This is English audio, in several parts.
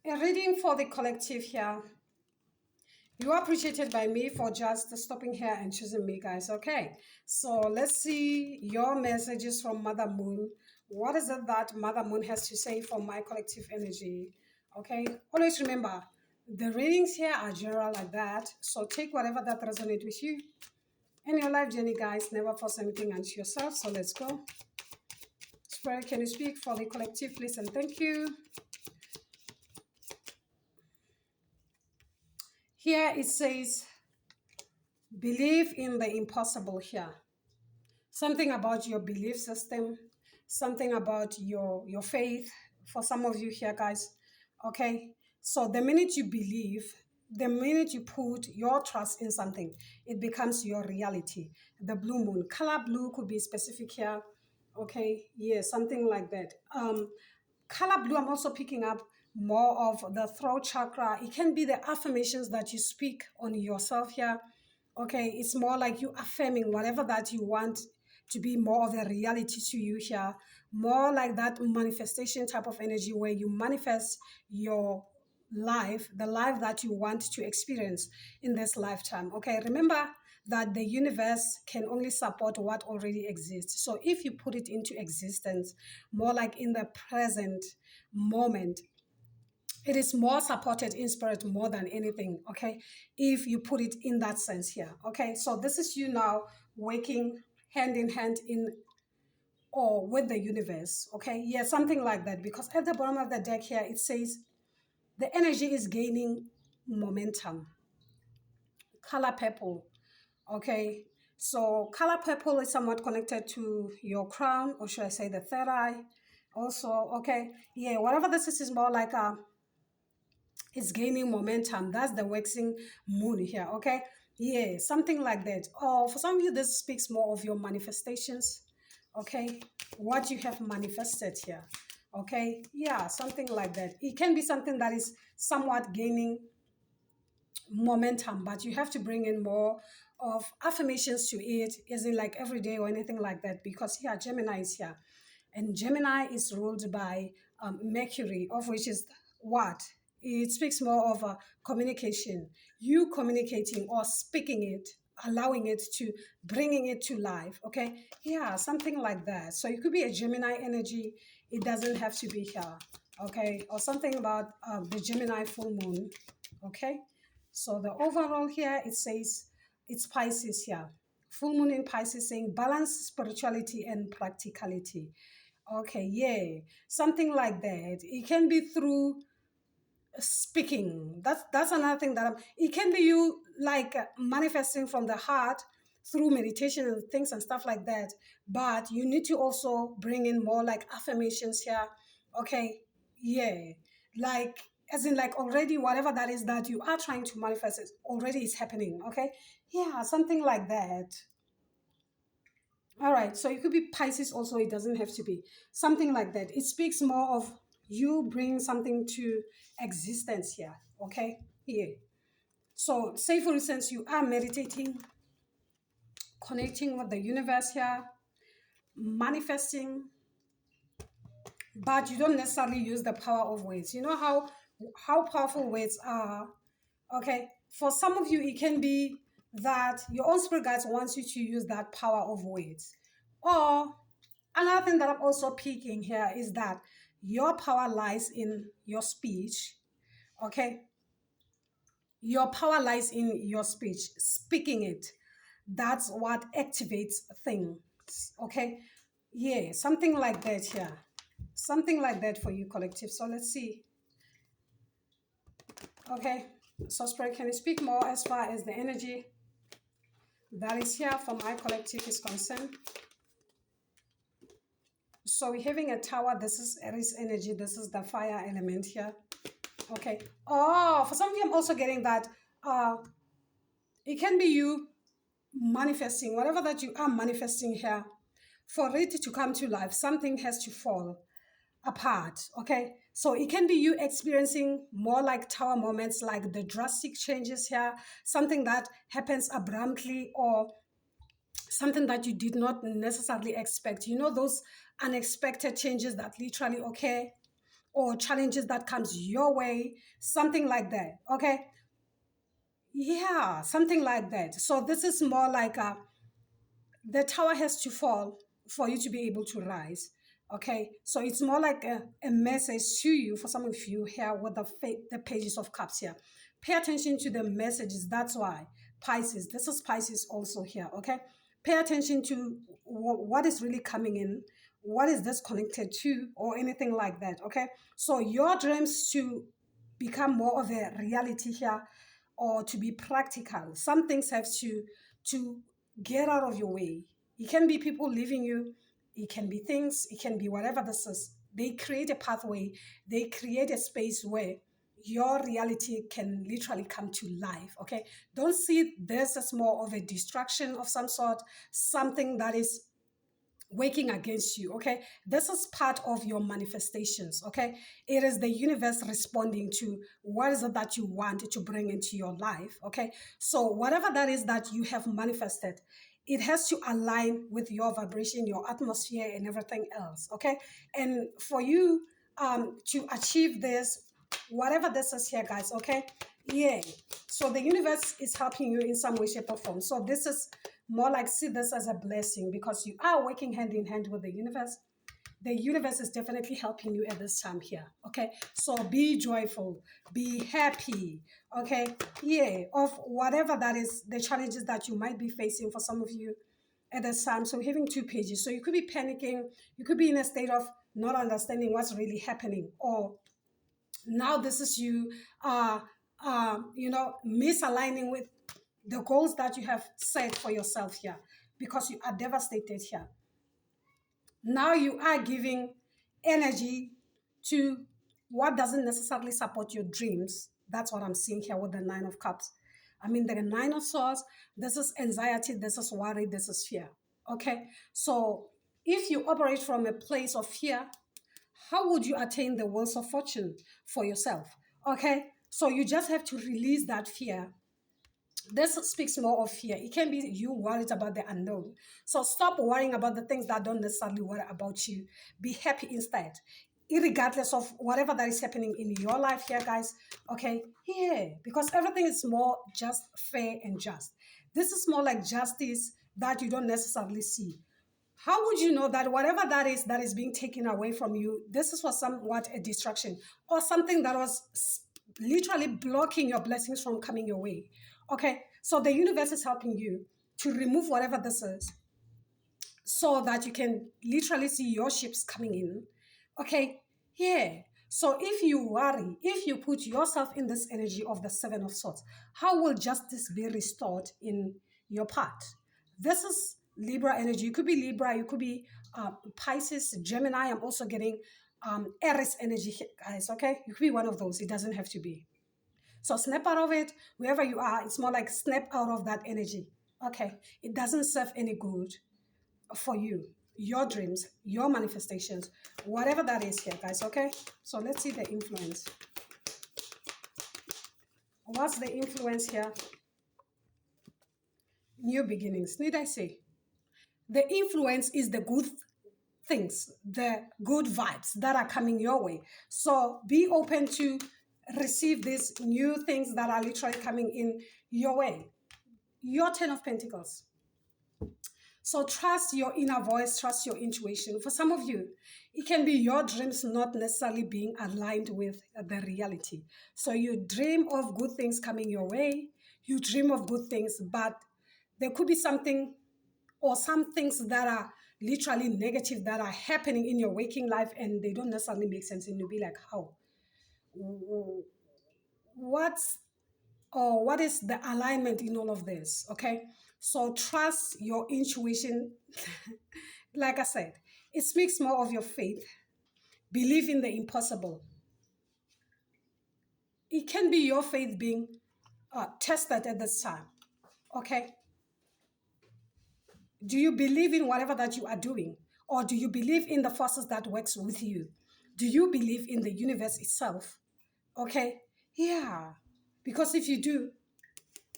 A reading for the collective here. You are appreciated by me for just stopping here and choosing me, guys. Okay, so let's see your messages from Mother Moon. What is it that Mother Moon has to say for my collective energy? Okay, always remember the readings here are general like that, so take whatever that resonates with you in your life journey, guys. Never force anything onto yourself. So let's go. Spirit, can you speak for the collective, please? And thank you. Here it says, believe in the impossible here. Something about your belief system, something about your faith. For some of you here, guys, okay? So the minute you believe, the minute you put your trust in something, it becomes your reality. The blue moon, color blue could be specific here, okay? Yeah, something like that. Color blue, I'm also picking up more of the throat chakra. It can be the affirmations that you speak on yourself here. Okay, it's more like you affirming whatever that you want to be more of a reality to you here. More like that manifestation type of energy where you manifest your life, the life that you want to experience in this lifetime. Okay, remember that the universe can only support what already exists. So if you put it into existence, more like in the present moment, it is more supported in spirit more than anything, okay, if you put it in that sense here. Okay, so this is you now working hand in hand in or with the universe. Okay, yeah, something like that, because at the bottom of the deck here it says the energy is gaining momentum. Color purple. Okay, so color purple is somewhat connected to your crown, or should I say the third eye also. Okay, yeah, whatever this is more like a, it's gaining momentum. That's the waxing moon here. Okay, yeah, something like that. Or for some of you, this speaks more of your manifestations. Okay, what you have manifested here. Okay, yeah, something like that. It can be something that is somewhat gaining momentum, but you have to bring in more of affirmations to it, isn't like every day or anything like that, because yeah, Gemini is here, and Gemini is ruled by Mercury, of which is what? It speaks more of a communication, you communicating or speaking it, allowing it to, bringing it to life. Okay, yeah, something like that. So it could be a Gemini energy, it doesn't have to be here. Okay, or something about the Gemini full moon. Okay, so the overall here, it says it's Pisces here. Full moon in Pisces saying balance spirituality and practicality. Okay, yeah, something like that. It can be through speaking. That's another thing that it can be you like manifesting from the heart through meditation and things and stuff like that. But you need to also bring in more like affirmations here. Okay, yeah, like as in like already whatever that is that you are trying to manifest is already is happening. Okay, yeah, something like that. All right, so it could be Pisces also, it doesn't have to be something like that. It speaks more of you bring something to existence here, okay? Here. So, say for instance, you are meditating, connecting with the universe here, manifesting, but you don't necessarily use the power of words. You know how powerful words are, okay? For some of you, it can be that your own spirit guides wants you to use that power of words. Or another thing that I'm also picking here is that your power lies in your speech, okay? Your power lies in your speech, speaking it. That's what activates things, okay? Yeah, something like that here. Something like that for you, collective. So let's see. Okay, so Spirit, can you speak more as far as the energy that is here for my collective is concerned? So we're having a tower. This is Aries energy. This is the fire element here. Okay. Oh, for some of you, I'm also getting that it can be you manifesting whatever that you are manifesting here. For it to come to life, something has to fall apart. Okay. So it can be you experiencing more like tower moments, like the drastic changes here, something that happens abruptly or something that you did not necessarily expect. You know, those unexpected changes that literally occur or challenges that comes your way, something like that. Okay, yeah, something like that. So this is more like the tower has to fall for you to be able to rise. Okay, so it's more like a message to you for some of you here with the pages of cups here. Pay attention to the messages. That's why Pisces, this is Pisces also here. Okay, pay attention to what is really coming in, what is this connected to, or anything like that. Okay, so your dreams to become more of a reality here, or to be practical, some things have to get out of your way. It can be people leaving you, it can be things, it can be whatever this is. They create a pathway, they create a space where your reality can literally come to life. Okay, don't see this as more of a distraction of some sort, something that is working against you. Okay, this is part of your manifestations. Okay, it is the universe responding to what is it that you want to bring into your life. Okay, so whatever that is that you have manifested, it has to align with your vibration, your atmosphere, and everything else. Okay, and for you to achieve this, whatever this is here, guys. Okay, yeah, so the universe is helping you in some way, shape, or form. So this is more like, see this as a blessing, because you are working hand in hand with the universe. The universe is definitely helping you at this time here. Okay, so be joyful, be happy. Okay, yeah, of whatever that is, the challenges that you might be facing for some of you at this time. So having two pages, so you could be panicking, you could be in a state of not understanding what's really happening, or now this is you misaligning with the goals that you have set for yourself here, because you are devastated here. Now you are giving energy to what doesn't necessarily support your dreams. That's what I'm seeing here with the Nine of Cups. I mean, the Nine of Swords, this is anxiety, this is worry, this is fear. Okay, so if you operate from a place of fear, how would you attain the wheels of fortune for yourself? Okay, so you just have to release that fear. This speaks more of fear. It can be you worried about the unknown. So stop worrying about the things that don't necessarily worry about you. Be happy instead, regardless of whatever that is happening in your life here, guys. Okay, yeah, because everything is more just, fair, and just. This is more like justice that you don't necessarily see. How would you know that whatever that is being taken away from you, this is for somewhat a distraction, or something that was literally blocking your blessings from coming your way? Okay, so the universe is helping you to remove whatever this is, so that you can literally see your ships coming in. Okay, yeah. So if you worry, if you put yourself in this energy of the Seven of Swords, how will justice be restored in your path? This is Libra energy. You could be Libra, you could be Pisces, Gemini. I'm also getting Aries energy here, guys. Okay, you could be one of those. It doesn't have to be. So snap out of it, wherever you are. It's more like snap out of that energy. Okay, it doesn't serve any good for you, your dreams, your manifestations, whatever that is here, guys. Okay, so let's see the influence. What's the influence here? New beginnings. Need I say? The influence is the good things, the good vibes that are coming your way. So be open to receive these new things that are literally coming in your way. Your Ten of Pentacles. So trust your inner voice, trust your intuition. For some of you, it can be your dreams not necessarily being aligned with the reality. So you dream of good things coming your way, you dream of good things, but there could be something or some things that are literally negative that are happening in your waking life, and they don't necessarily make sense, and you'll be like, how? What's or what is the alignment in all of this? Okay, so trust your intuition. Like I said, it speaks more of your faith. Believe in the impossible. It can be your faith being tested at this time. Okay, do you believe in whatever that you are doing, or do you believe in the forces that works with you? Do you believe in the universe itself? Okay, yeah, because if you do,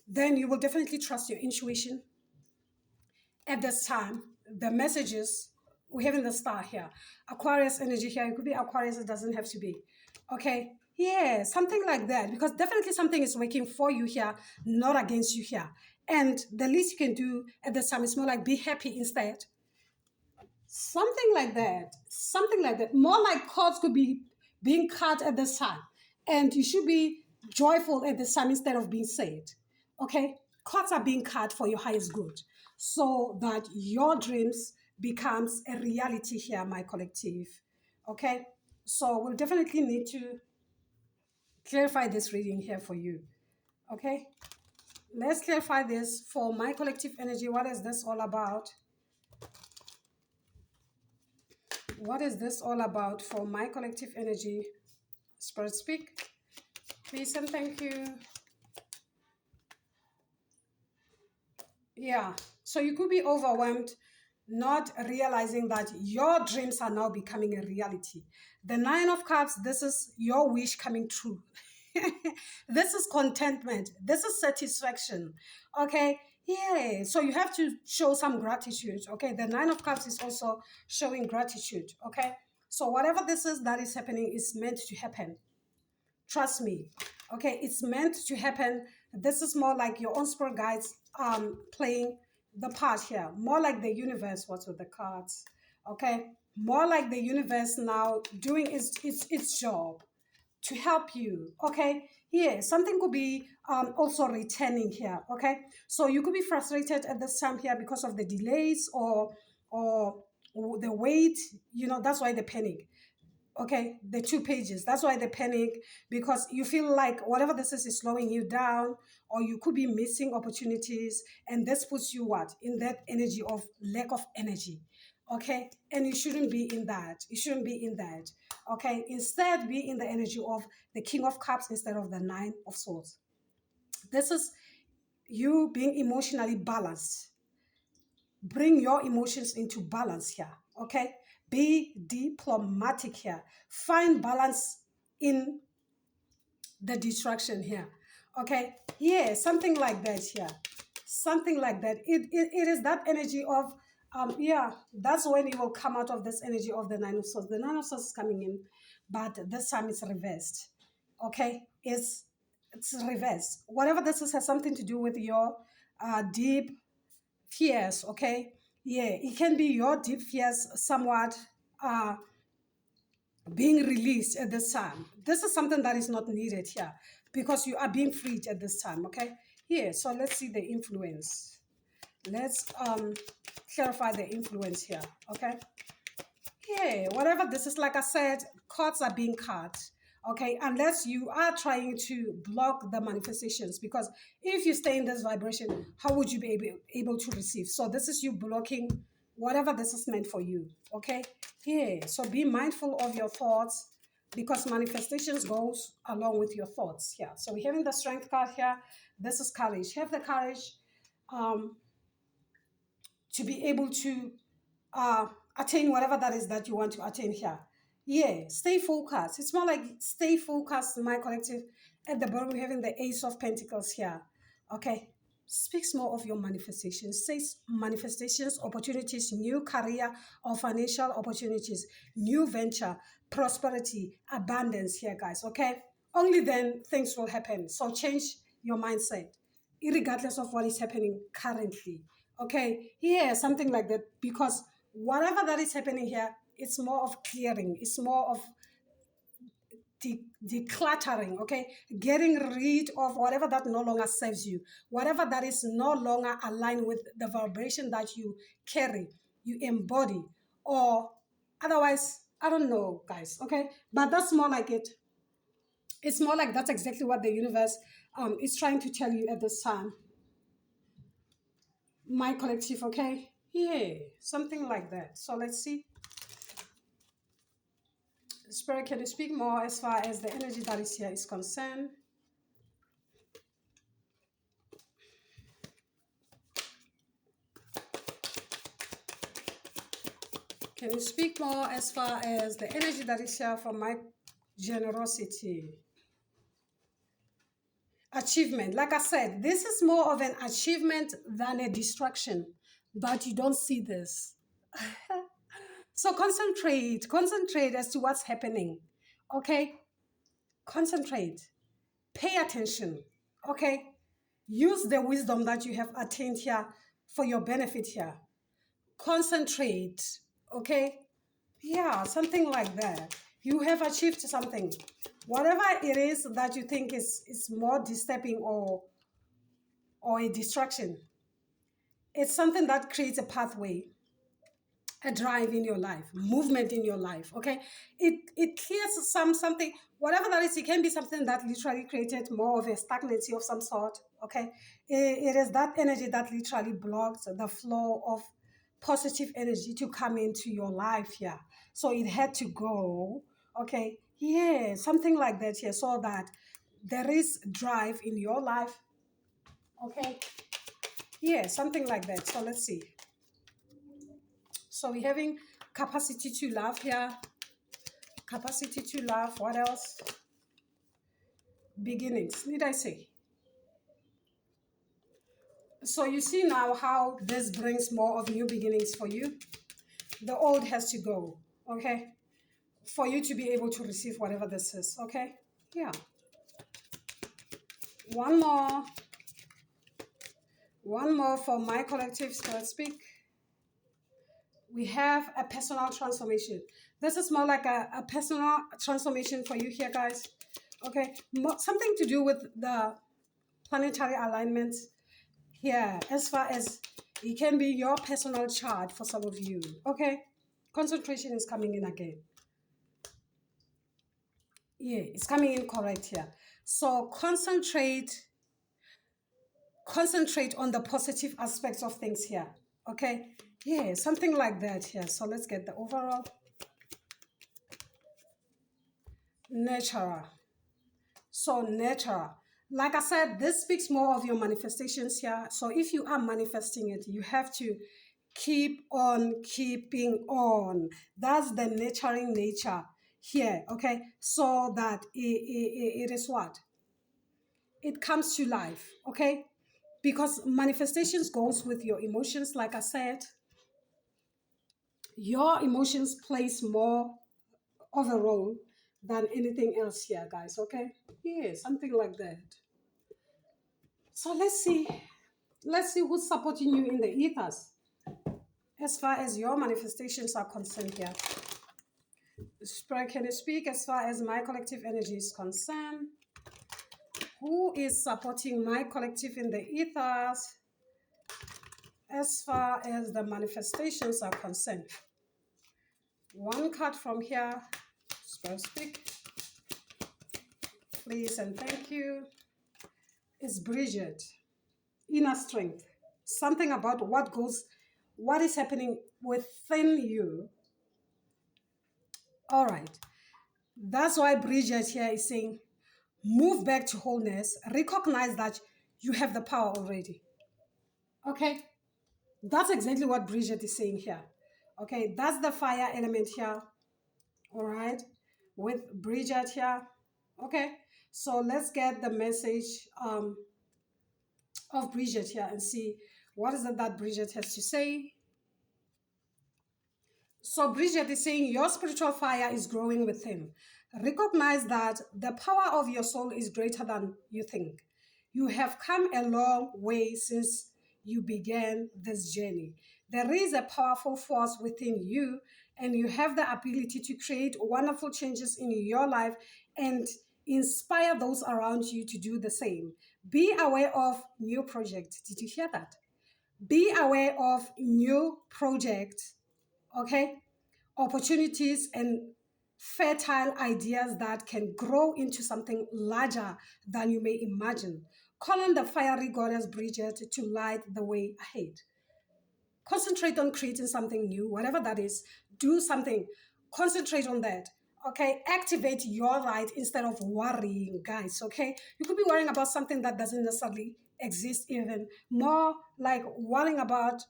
then you will definitely trust your intuition. At this time, the messages we're having the star here. Aquarius energy here. It could be Aquarius, it doesn't have to be. Okay. Yeah, something like that. Because definitely something is working for you here, not against you here. And the least you can do at this time is more like be happy instead. Something like that. Something like that. More like cards could be being cut at this time. And you should be joyful at this time instead of being sad. Okay? Cards are being cut for your highest good. So that your dreams becomes a reality here, my collective. Okay? So we'll definitely need to clarify this reading here for you. Okay? Let's clarify this for my collective energy. What is this all about? What is this all about for my collective energy? Spirit speak. Please and thank you. Yeah. So you could be overwhelmed, not realizing that your dreams are now becoming a reality. The Nine of Cups, this is your wish coming true. This is contentment. This is satisfaction. Okay. Yeah. So you have to show some gratitude. Okay. The Nine of Cups is also showing gratitude. Okay. So whatever this is that is happening is meant to happen. Trust me. Okay. It's meant to happen. This is more like your own spirit guides playing the part here. More like the universe. What's with the cards? Okay. More like the universe now doing its job to help you. Okay. Yeah, something could be also returning here. Okay, so you could be frustrated at this time here because of the delays or the wait. You know, that's why they panic. Okay, the 2 pages, that's why they panic, because you feel like whatever this is slowing you down, or you could be missing opportunities, and this puts you what in that energy of lack of energy. Okay, and you shouldn't be in that. You shouldn't be in that. Okay, instead be in the energy of the King of Cups instead of the Nine of Swords. This is you being emotionally balanced. Bring your emotions into balance here. Okay, be diplomatic here. Find balance in the distraction here. Okay, yeah, something like that here. Something like that. It is that energy of yeah, that's when you will come out of this energy of the Nine of Swords. The Nine of Swords is coming in, but this time it's reversed. Okay, it's reversed. Whatever this is has something to do with your deep fears. Okay, yeah, it can be your deep fears somewhat uh being released at this time. This is something that is not needed here because you are being freed at this time. Okay, yeah, so let's see the influence. Let's clarify the influence here. Okay, yeah, whatever this is, like I said, cards are being cut. Okay, unless you are trying to block the manifestations, because if you stay in this vibration, how would you be able to receive? So this is you blocking whatever this is meant for you. Okay, yeah, so be mindful of your thoughts, because manifestations goes along with your thoughts. Yeah, so we're having the Strength card here. This is courage. Have the courage um to be able to uh, attain whatever that is that you want to attain here. Yeah, stay focused. It's more like stay focused, my collective. At the bottom, we're having the Ace of Pentacles here. Okay, speaks more of your manifestations. Says manifestations, opportunities, new career or financial opportunities, new venture, prosperity, abundance here, guys. Okay, only then things will happen. So change your mindset, regardless of what is happening currently. Okay, yeah, something like that, because whatever that is happening here, it's more of clearing, it's more of decluttering. Okay, getting rid of whatever that no longer serves you, whatever that is no longer aligned with the vibration that you carry, you embody, or otherwise, I don't know, guys. Okay, but that's more like it. It's more like that's exactly what the universe is trying to tell you at this time, my collective. Okay, yeah, something like that. So let's see. Spirit, can you speak more as far as the energy that is here is concerned? Can you speak more as far as the energy that is here for my generosity? Achievement. Like I said, this is more of an achievement than a distraction, but you don't see this. So concentrate as to what's happening. Okay? Concentrate. Pay attention. Okay? Use the wisdom that you have attained here for your benefit here. Concentrate. Okay? Yeah, something like that. You have achieved something. Whatever it is that you think is more disturbing or a distraction, it's something that creates a pathway, a drive in your life, movement in your life. Okay, it clears something, whatever that is. It can be something that literally created more of a stagnancy of some sort. Okay, it is that energy that literally blocks the flow of positive energy to come into your life here. So it had to go. Okay, yeah, something like that here, so that there is drive in your life. Okay, yeah, something like that. So let's see. So we're having capacity to love here. Capacity to love. What else? Beginnings, need I say? So you see now how this brings more of new beginnings for you. The old has to go, okay? For you to be able to receive whatever this is, okay? Yeah. One more. One more for my collective spirit speak. We have a personal transformation. This is more like a personal transformation for you here, guys. Okay, something to do with the planetary alignment here, as far as it can be your personal chart for some of you. Okay, concentration is coming in again. Yeah, it's coming in correct here. So concentrate on the positive aspects of things here. Okay, yeah, something like that here. So let's get the overall. Natural. So natural. Like I said, this speaks more of your manifestations here. So if you are manifesting it, you have to keep on keeping on. That's the nurturing nature here, okay? So that it is what? It comes to life, okay? Because manifestations goes with your emotions, like I said. Your emotions plays more of a role than anything else here, guys, okay? Yeah, something like that. So let's see. Let's see who's supporting you in the ethers as far as your manifestations are concerned here. Spirit, can you speak as far as my collective energy is concerned? Who is supporting my collective in the ethers as far as the manifestations are concerned? One card from here. Spirit, speak. Please and thank you. It's Bridget. Inner strength. Something about what is happening within you. All right. That's why Bridget here is saying, move back to wholeness. Recognize that you have the power already. Okay? That's exactly what Bridget is saying here. Okay? That's the fire element here. All right? With Bridget here. Okay? So let's get the message of Bridget here and see what is it that Bridget has to say. So Bridget is saying your spiritual fire is growing within. Recognize that the power of your soul is greater than you think. You have come a long way since you began this journey. There is a powerful force within you, and you have the ability to create wonderful changes in your life and inspire those around you to do the same. Be aware of new projects. Did you hear that? Be aware of new projects, okay? Opportunities and fertile ideas that can grow into something larger than you may imagine. Call on the fiery goddess Bridget to light the way ahead. Concentrate on creating something new, whatever that is. Do something. Concentrate on that. Okay, activate your light instead of worrying, guys. Okay, you could be worrying about something that doesn't necessarily exist, even more like worrying about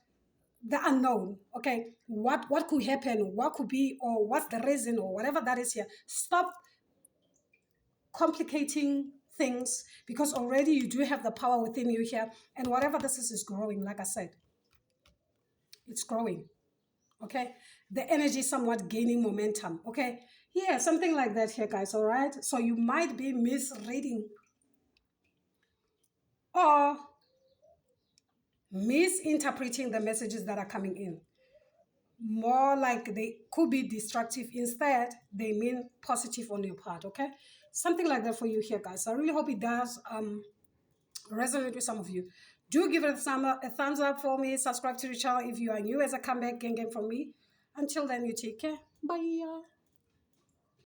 the unknown. Okay, what could happen, what could be, or what's the reason, or whatever that is here. Stop complicating things, because already you do have the power within you here, and whatever this is growing. Like I said, it's growing. Okay, the energy is somewhat gaining momentum. Okay, yeah, something like that here, guys. All right, so you might be misreading or misinterpreting the messages that are coming in. More like they could be destructive. Instead, they mean positive on your part. Okay, something like that for you here, guys. I really hope it does resonate with some of you. Do give it a thumbs up for me. Subscribe to the channel if you are new as a comeback gang from me. Until then, you take care. Bye.